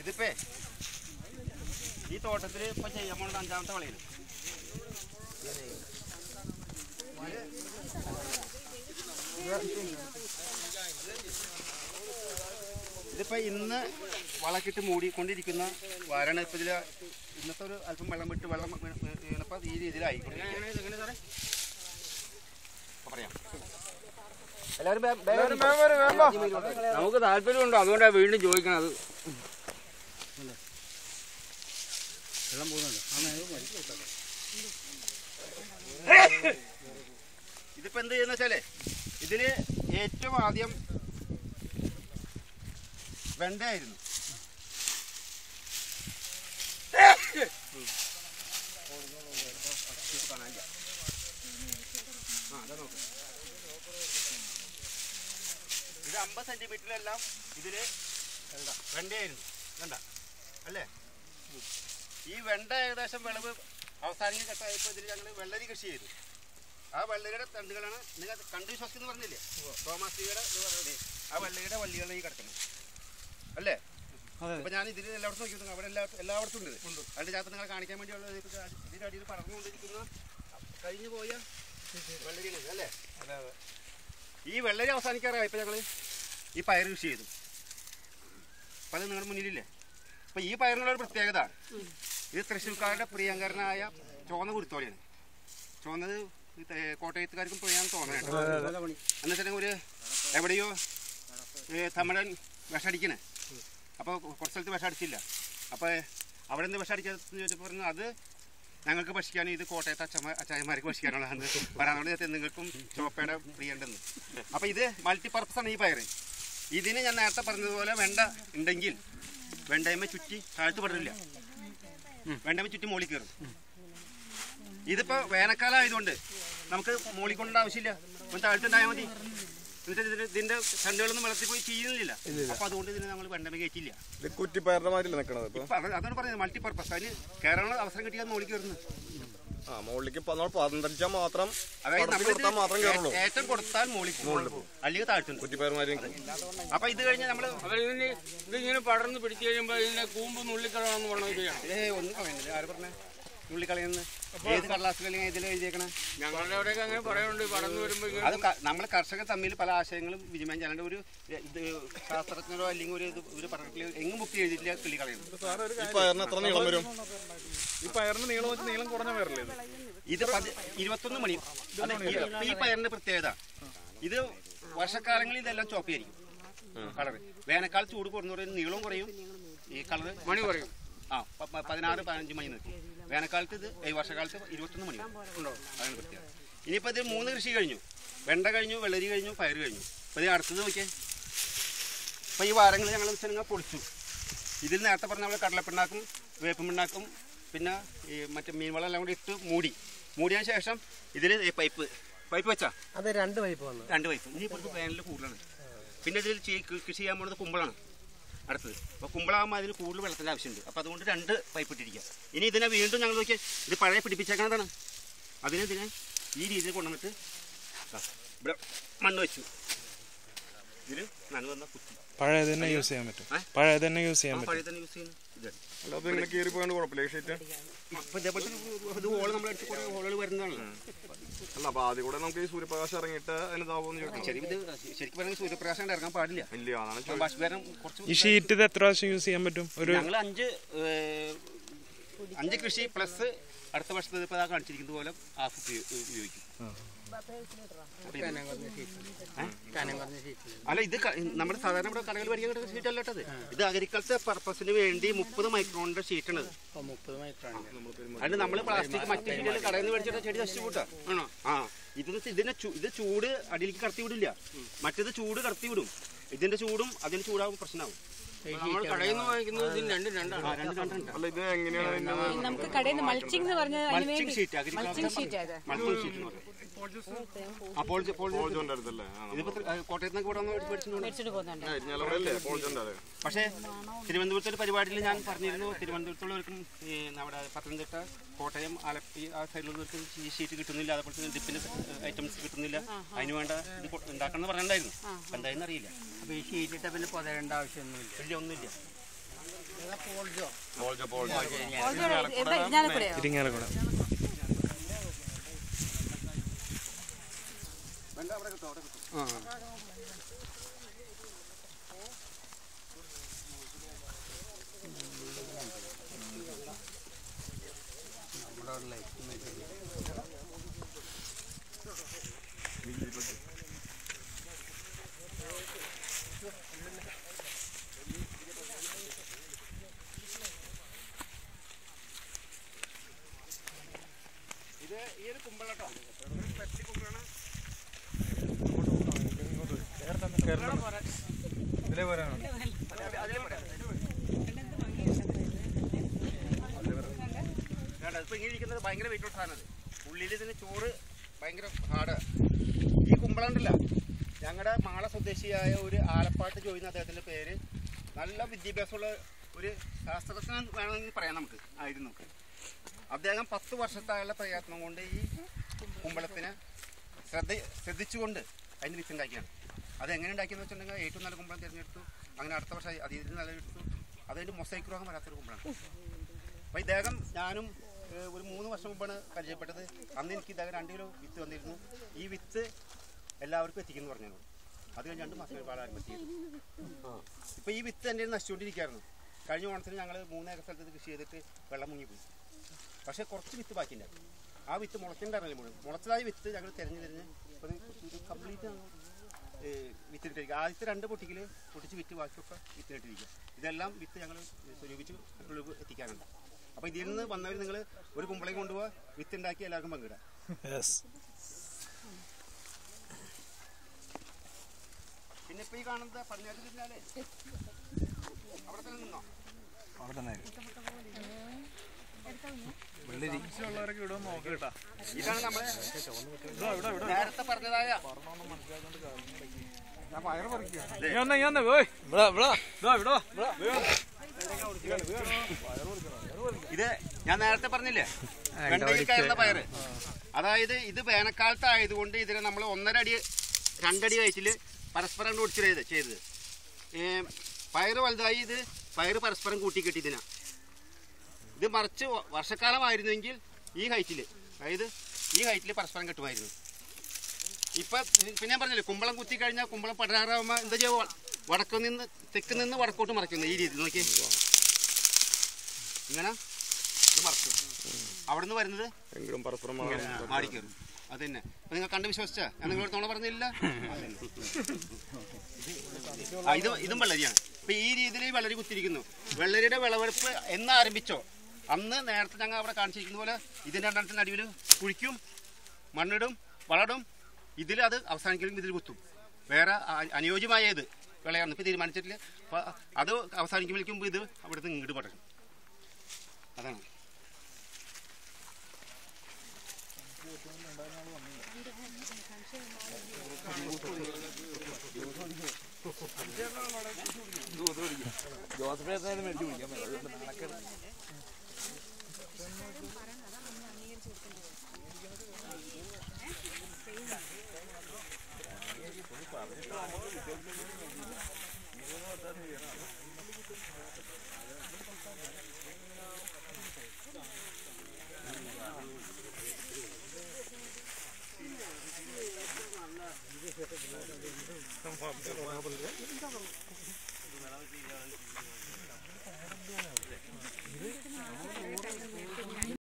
ഇതിപ്പോ ഈ തോട്ടത്തില് ഇപ്പൊ ചെയ്യാൻ പോണത് 5ാമത്തെ വളയാണ്. ഇതിപ്പോ ഇന്ന് വളക്കിട്ട് മൂടിക്കൊണ്ടിരിക്കുന്ന വാരാണ്. ഇപ്പൊ ഇതില് ഇന്നത്തെ ഒരു അല്പം വെള്ളം വിട്ട് വെള്ളം വീണപ്പോ ഈ രീതിയിലായിക്കൊണ്ടിരിക്കും. പറയാം നമുക്ക് താല്പര്യമുണ്ടോ? അതുകൊണ്ടാണ് വീണ്ടും ചോദിക്കണത്. വെള്ളം പോകുന്നുണ്ട്. ഇതിപ്പോ എന്ത് ചെയ്യുന്ന വെച്ചാലേ ഇതില് ഏറ്റവും ആദ്യം വെണ്ടയായിരുന്നു. ഇത് 50 സെന്റിമീറ്ററിലെല്ലാം ഇതില് വെണ്ടയായിരുന്നു. വെണ്ട അല്ലേ? ഈ വെണ്ട ഏകദേശം വിളവ് അവസാനിക്കുന്ന ഘട്ടമായപ്പോൾ ഇതിൽ ഞങ്ങൾ വെള്ളരി കൃഷി ചെയ്തു. ആ വെള്ളരിയുടെ തണ്ടുകളാണ് നിങ്ങൾ കണ്ടു വിശ്വസിക്കുന്നു പറഞ്ഞില്ലേ, തോമാസിയുടെ ആ വെള്ളരിയുടെ വള്ളികളാണ് ഈ കിടക്കുന്നത് അല്ലേ? അപ്പൊ ഞാൻ ഇതിൽ എല്ലായിടത്തും നോക്കി, അവിടെ എല്ലായിടത്തും ഉണ്ട്. അതിന്റെ ചാത്ത നിങ്ങളെ കാണിക്കാൻ വേണ്ടിയുള്ള ഇതിന്റെ അടിയിൽ പടർന്നുകൊണ്ടിരിക്കുന്ന കഴിഞ്ഞു പോയ വെള്ളരിയാണ് അല്ലേ? ഈ വെള്ളരി അവസാനിക്കാറായി. ഇപ്പൊ ഞങ്ങള് ഈ പയർ കൃഷി ചെയ്തു. അപ്പൊ അത് നിങ്ങളുടെ മുന്നിലില്ലേ? അപ്പൊ ഈ പയറിനുള്ള ഒരു പ്രത്യേകത, ഇത് തൃശ്ശൂർക്കാരുടെ പ്രിയങ്കരനായ ചുവന്ന കുരുത്തോളിയാണ്. ചുവന്നത് കോട്ടയത്തുകാർക്കും പ്രിയാന്ന് തോന്നണേട്ടോ. എന്ന് വെച്ചാൽ ഒരു എവിടെയോ തമിഴൻ വിഷടിക്കണേ. അപ്പോൾ കുറച്ച് സ്ഥലത്ത് വിഷം അടിച്ചില്ല. അപ്പോൾ അവിടെ നിന്ന് വിഷം അടിക്കാന്ന് ചോദിച്ചപ്പോൾ പറഞ്ഞു അത് ഞങ്ങൾക്ക് ഭക്ഷിക്കാനും ഇത് കോട്ടയത്തെ അച്ചായന്മാർക്ക് ഭക്ഷിക്കാനുള്ളതാണ് പറയാനുള്ളത്. നിങ്ങൾക്കും ചോപ്പയുടെ പ്രിയുണ്ടെന്ന്. അപ്പോൾ ഇത് മൾട്ടിപർപ്പസാണ് ഈ പയർ. ഇതിന് ഞാൻ നേരത്തെ പറഞ്ഞതുപോലെ വെണ്ട ഉണ്ടെങ്കിൽ വെണ്ടയമ്മ ചുറ്റി താഴ്ത്തു പടില്ല, വെണ്ടയമ്മ ചുറ്റി മോളി കയറും. ഇതിപ്പോ വേനൽക്കാലം ആയതുകൊണ്ട് നമുക്ക് മോളിക്കൊണ്ട ആവശ്യമില്ല, ഒന്ന് താഴ്ത്തുണ്ടായാൽ മതി. എന്നിട്ട് ഇതിന്റെ തണ്ടുകളൊന്നും വെള്ളത്തിൽ പോയി ചെയ്യുന്നില്ല. അപ്പൊ അതുകൊണ്ട് ഇതിന് നമ്മൾ വെണ്ടമ കയറ്റില്ല. അതാണ് പറഞ്ഞത് മൾട്ടിപർപ്പസ്. അതിന് കയറാനുള്ള അവസരം കിട്ടിയാൽ മോളിക്ക് കയറുന്നത്. ഏറ്റവും കൊടുത്താൽ മോളിൽ അല്ലെങ്കിൽ താഴ്ത്തുണ്ട്. അപ്പൊ ഇത് കഴിഞ്ഞ് നമ്മള് ഇതിങ്ങനെ പടർന്ന് പിടിച്ചു കഴിയുമ്പോ ഇതിനെ കൂമ്പ് നുള്ളിക്കളയാന്ന് പറഞ്ഞത് ഒന്നും കളയുന്നില്ല. ആര് പറഞ്ഞ നുള്ളിക്കളയുന്നത്? ഏത് കടലാസുകളിൽ ഇതിൽ എഴുതിയേക്കണം? ഞങ്ങളുടെ അവിടെയൊക്കെ അങ്ങനെ പറയുന്നുണ്ട്. പടർന്നു വരുമ്പോ അത് നമ്മൾ കർഷകർ തമ്മിൽ പല ആശയങ്ങളും വിനിമയം ചെയ്യാണ്ട് ഒരു ശാസ്ത്രജ്ഞരോ അല്ലെങ്കിൽ ഒരു പഠനത്തിൽ എങ്ങും ബുക്ക് ചെയ്തിട്ടില്ല കിളി കളയുന്നത്. ഇത് 21 മണി. ഈ പയറിന്റെ പ്രത്യേകത ഇത് വർഷക്കാലങ്ങളിൽ ഇതെല്ലാം ചോപ്പിയായിരിക്കും കളറ്. വേനൽക്കാലം ചൂട് കുറഞ്ഞ നീളവും കുറയും, ഈ കളറ് മണി കുറയും. 16-15 മണി നിൽക്കും. വേനൽക്കാലത്ത് ഇത് വർഷക്കാലത്ത് 21 മണി ഉണ്ടാവും. അതാണ് പ്രത്യേകത. ഇനിയിപ്പോൾ ഇത് 3 കൃഷി കഴിഞ്ഞു. വെണ്ട കഴിഞ്ഞു, വെള്ളരി കഴിഞ്ഞു, പയർ കഴിഞ്ഞു. അപ്പോൾ ഇത് അടുത്തത് നോക്കിയേ. അപ്പോൾ ഈ വാരങ്ങൾ ഞങ്ങൾ നിങ്ങൾ പൊളിച്ചു. ഇതിൽ നേരത്തെ പറഞ്ഞ നമ്മൾ കടലപ്പിണ്ണാക്കും വേപ്പുമിണ്ണാക്കും പിന്നെ ഈ മറ്റേ മീൻവളം എല്ലാം കൂടി ഇട്ട് മൂടിയതിന് ശേഷം ഇതിൽ പൈപ്പ് വെച്ചാ അത് 2 പൈപ്പ് വന്നു. 2 പൈപ്പ്. ഇനിയിപ്പോൾ വേനലിൽ കൂടുതലാണ്. പിന്നെ ഇതിൽ കൃഷി ചെയ്യാൻ പോകുന്നത് കുമ്പളാണ് അടുത്തത്. അപ്പോൾ കുമ്പളാകുമ്പോൾ അതിന് കൂടുതൽ വെള്ളത്തിൻ്റെ ആവശ്യമുണ്ട്. അപ്പോൾ അതുകൊണ്ട് 2 പൈപ്പ് ഇട്ടിരിക്കുക. ഇനി ഇതിനെ വീണ്ടും ഞങ്ങൾ നോക്കിയാൽ ഇത് പഴയ പിടിപ്പിച്ചേക്കണതാണ്. ഇതിനെ ഈ രീതിയിൽ കൊണ്ടുവന്നിട്ട് ഇവിടെ മണ്ണ് വെച്ചു. ഇതിൽ നനവ് വന്ന കുത്തി പഴയ തന്നെ യൂസ് ചെയ്യാൻ പറ്റും. പഴയ തന്നെ യൂസ് ചെയ്യുന്നു. ഇത് ഹോള് നമ്മൾ അടിച്ച് കുറേ ഹോളുകൾ വരുന്നതാണ്. അല്ല അപ്പൊ ആദ്യം കൂടെ നമുക്ക് ഈ സൂര്യപ്രകാശം ഇറങ്ങിയിട്ട് ശരിക്കും പറഞ്ഞാൽ സൂര്യപ്രകാശം ഇറങ്ങാൻ പാടില്ല. ഈ ഷീറ്റ് ഇത് എത്ര പ്രാവശ്യം യൂസ് ചെയ്യാൻ പറ്റും? ഞങ്ങൾ 5 കൃഷി പ്ലസ് അടുത്ത വർഷത്തെ ഇപ്പൊ കാണിച്ചിരിക്കുന്നത് പോലെ ഹാഫ് ഉപയോഗിക്കും. അല്ല ഇത് നമ്മുടെ സാധാരണ ഇവിടെ കടകൾ വരിക ഷീറ്റ് അല്ലട്ടത്. ഇത് അഗ്രികൾച്ചർ പർപ്പസിന് വേണ്ടി 30 മൈക്രോണിന്റെ ഷീറ്റാണ്. അത് നമ്മള് പ്ലാസ്റ്റിക് മറ്റു ഷീറ്റുകൾ കടയിൽ നിന്ന് മേടിച്ചിട്ട് ചെടി നശിച്ചു കൂട്ടാ ആണോ? ഇത് ചൂട് അടിയിലേക്ക് കടത്തി വിടില്ല. മറ്റേത് ചൂട് കടത്തി വിടും. ഇതിന്റെ ചൂടും അതിന്റെ ചൂടാവും പ്രശ്നമാവും. നമ്മൾ കടയിൽ നിന്ന് വാങ്ങിക്കുന്നത് രണ്ടാണ്. അല്ല ഇത് എങ്ങനെയാണ് നമുക്ക് കടയിൽ നിന്ന് മൾച്ചിങ് എന്ന് പറഞ്ഞാൽ മൾച്ചിങ് ഷീറ്റ് എന്ന് പറയും. പോൾജോന്റെ അടുത്തല്ലേ? ഇതിപ്പോ കോട്ടയത്ത് നിന്നൊക്കെ ഇവിടെ ഇരിഞ്ഞാലക്കുടയല്ലേ പോൾജോന്റെ അത്? പക്ഷേ തിരുവനന്തപുരത്തെ ഒരു പരിപാടിയിൽ ഞാൻ പറഞ്ഞിരുന്നു, തിരുവനന്തപുരത്തുള്ളവർക്കും നമ്മുടെ പത്തനംതിട്ട, കോട്ടയം, ആലപ്പി ആ സൈഡിലുള്ളവർക്ക് ഈ ഷീറ്റ് കിട്ടുന്നില്ല, അതുപോലെ തന്നെ ഡിപ്പിൻ്റെ ഐറ്റംസ് കിട്ടുന്നില്ല, അതിന് വേണ്ട ഇത് ഉണ്ടാക്കണം എന്ന് പറഞ്ഞിട്ടുണ്ടായിരുന്നു. അപ്പം എന്തായെന്ന് അറിയില്ല. അപ്പോൾ ഈ ഷീറ്റ് ഇട്ടാൽ പിന്നെ പുതയേണ്ട ആവശ്യമൊന്നുമില്ല. ഇല്ല, ഒന്നുമില്ല. ഇരിങ്ങാലക്കുട. ഇത് ഈ ഒരു കുമ്പളട്ടോ, പെട്ടി കുമ്പളാണ്. ഇപ്പൊ ഇങ്ങനെ ഇരിക്കുന്നത് ഭയങ്കര വെയിറ്റ് സാധനം. ഉള്ളിൽ ഇതിന് ചോറ് ഭയങ്കര ഹാർഡാണ്. ഈ കുമ്പളണ്ടല്ല, ഞങ്ങളുടെ മാള സ്വദേശിയായ ഒരു ആലപ്പാട്ട് ജോയിന്ന് അദ്ദേഹത്തിന്റെ പേര്. നല്ല വിദ്യാഭ്യാസമുള്ള ഒരു ശാസ്ത്രജ്ഞൻ വേണമെങ്കിൽ പറയാം നമുക്ക് ആയിരുന്നു. അദ്ദേഹം 10 വർഷത്തായുള്ള പ്രയത്നം കൊണ്ട് ഈ കുമ്പളത്തിനെ ശ്രദ്ധിച്ചുകൊണ്ട് അതിന് വിത്തുണ്ടാക്കിയാണ്. അതെങ്ങനെ ഉണ്ടാക്കിയെന്ന് വെച്ചിട്ടുണ്ടെങ്കിൽ ഏറ്റവും നല്ല കുമ്പളം തിരഞ്ഞെടുത്തു. അങ്ങനെ അടുത്ത വർഷം അതിന് നല്ല എടുത്തു. അതിൻ്റെ മൊസൈക്ക് രോഗം വരാത്തൊരു കുമ്പളാണ്. അപ്പോൾ ഇദ്ദേഹം ഞാനും ഒരു 3 വർഷം മുമ്പാണ് പരിചയപ്പെട്ടത്. അന്ന് എനിക്ക് ഇദ്ദേഹം 2 കിലോ വിത്ത് വന്നിരുന്നു. ഈ വിത്ത് എല്ലാവർക്കും എത്തിക്കുന്നു പറഞ്ഞു. അത് കഴിഞ്ഞ് 2 മാസം ഒരുപാട് എത്തിയിരുന്നു. ഇപ്പോൾ ഈ വിത്ത് എൻ്റെ നശിച്ചുകൊണ്ടിരിക്കുകയായിരുന്നു. കഴിഞ്ഞ ഓണത്തിന് ഞങ്ങൾ 3 ഏക്കർ സ്ഥലത്ത് കൃഷി ചെയ്തിട്ട് വെള്ളം മുങ്ങിപ്പോയി. പക്ഷേ കുറച്ച് വിത്ത് ബാക്കിയില്ല. ആ വിത്ത് മുളച്ചിട്ടുണ്ടായിരുന്നില്ല മുഴുവൻ. മുളച്ചതായ വിത്ത് ഞങ്ങൾ തിരഞ്ഞ് ഇത് കംപ്ലീറ്റ് വിത്തിട്ടിരിക്കുക. ആദ്യത്തെ 2 പൊട്ടിക്കൽ പൊട്ടിച്ച് വിറ്റ് ബാക്കിയൊക്കെ വിത്തിട്ടിരിക്കുക. ഇതെല്ലാം വിത്ത് ഞങ്ങൾ സ്വരൂപിച്ച് മറ്റുള്ളവർക്ക് എത്തിക്കാറുണ്ട്. അപ്പോൾ ഇതിൽ നിന്ന് വന്നവർ നിങ്ങൾ ഒരു കുമ്പളയും കൊണ്ടുപോകുക, വിത്ത് ഉണ്ടാക്കി എല്ലാവർക്കും പങ്കിടാം. പിന്നെ ഇപ്പോൾ ഈ കാണുന്നത് പടിഞ്ഞാറ്റില്ലേ, അവിടെ തന്നെ നിന്നോ? അവിടെ തന്നെ ഇതാണ് നമ്മള് നേരത്തെ പറഞ്ഞതായ ഇത് ഞാൻ നേരത്തെ പറഞ്ഞില്ലേ, വെണ്ടയ്ക്കായുള്ള പയറ്. അതായത് ഇത് വേനൽക്കാലത്ത് ആയതുകൊണ്ട് ഇതിനെ നമ്മൾ 1.5 അടി 2 അടി ഹൈറ്റില് പരസ്പരം ഒടിച്ചിട്ട് ചെയ്തത്. പയറ് വലുതായി ഇത് പയറ് പരസ്പരം കൂട്ടിക്കെട്ടിയതിനാ. ഇത് മറിച്ച് വർഷക്കാലമായിരുന്നെങ്കിൽ ഈ ഹൈറ്റിൽ, അതായത് ഈ ഹൈറ്റിൽ പരസ്പരം കെട്ടുമായിരുന്നു. ഇപ്പം പിന്നെ ഞാൻ പറഞ്ഞില്ലേ, കുമ്പളം കുത്തി കഴിഞ്ഞാൽ കുമ്പളം പടരാറാകുമ്പോൾ എന്താ ചെയ്യുക, തെക്ക് നിന്ന് വടക്കോട്ട് മറക്കുന്നു. ഈ രീതിയിൽ നോക്കി ഇങ്ങനെ ഇത് മറച്ചു. അവിടെ നിന്ന് വരുന്നത് മാടിക്കയറും. അത് തന്നെ. അപ്പം നിങ്ങൾ കണ്ട് വിശ്വസിച്ചാ? ഞാൻ നിങ്ങളോട് തോണ പറഞ്ഞില്ല. ഇതും വെള്ളരിയാണ്. ഇപ്പം ഈ രീതിയിൽ വെള്ളരി കുത്തിയിരിക്കുന്നു. വെള്ളരിയുടെ വിളവെടുപ്പ് എന്ന് ആരംഭിച്ചോ അന്ന് നേരത്തെ ഞങ്ങൾ അവിടെ കാണിച്ചിരിക്കുന്ന പോലെ ഇതിൻ്റെ 2 അടിയിൽ കുഴിക്കും, മണ്ണിടും, വളടും. ഇതിൽ അത് അവസാനിക്കലും ഇതിൽ കുത്തും. വേറെ അനുയോജ്യമായ ഇത് വിളയാണ് ഇപ്പം തീരുമാനിച്ചിട്ടില്ല. അപ്പോൾ അത് അവസാനിക്കുമ്പോഴേക്കും ഇത് അവിടുന്ന് ഇങ്ങോട്ട് പടരും. അതാണ്.